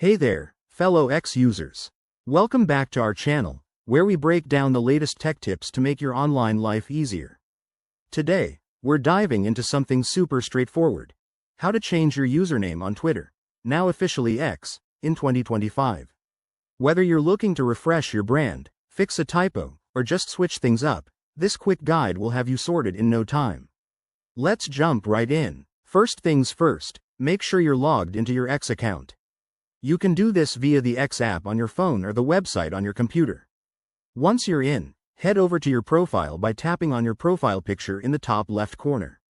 Hey there, fellow X users. Welcome back to our channel, where we break down the latest tech tips to make your online life easier. Today, we're diving into something super straightforward: how to change your username on Twitter, now officially X, in 2025. Whether you're looking to refresh your brand, fix a typo, or just switch things up, this quick guide will have you sorted in no time. Let's jump right in. First things first, make sure you're logged into your X account. You can do this via the X app on your phone or the website on your computer. Once you're in, head over to your profile by tapping on your profile picture in the top left corner.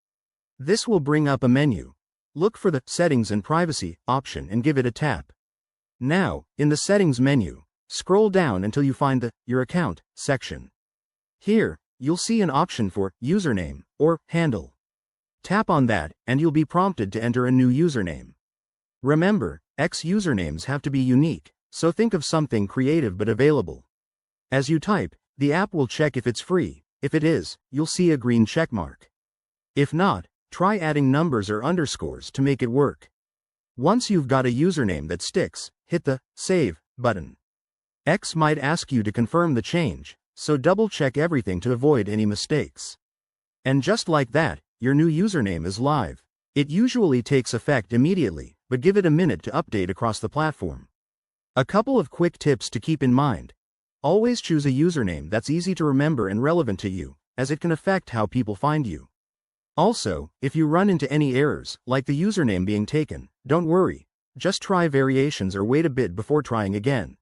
This will bring up a menu. Look for the Settings and Privacy option and give it a tap. Now, in the Settings menu, scroll down until you find the Your Account section. Here, you'll see an option for Username or Handle. Tap on that, and you'll be prompted to enter a new username. Remember, X usernames have to be unique, so think of something creative but available. As you type, the app will check if it's free. If it is, you'll see a green checkmark. If not, try adding numbers or underscores to make it work. Once you've got a username that sticks, hit the Save button. X might ask you to confirm the change, so double-check everything to avoid any mistakes. And just like that, your new username is live. It usually takes effect immediately, but give it a minute to update across the platform. A couple of quick tips to keep in mind. Always choose a username that's easy to remember and relevant to you, as it can affect how people find you. Also, if you run into any errors, like the username being taken, don't worry. Just try variations or wait a bit before trying again.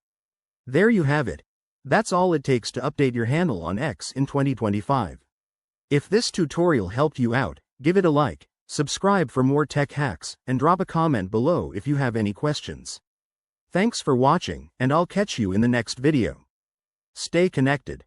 There you have it. That's all it takes to update your handle on X in 2025. If this tutorial helped you out, give it a like, subscribe for more tech hacks, and drop a comment below if you have any questions. Thanks for watching, and I'll catch you in the next video. Stay connected.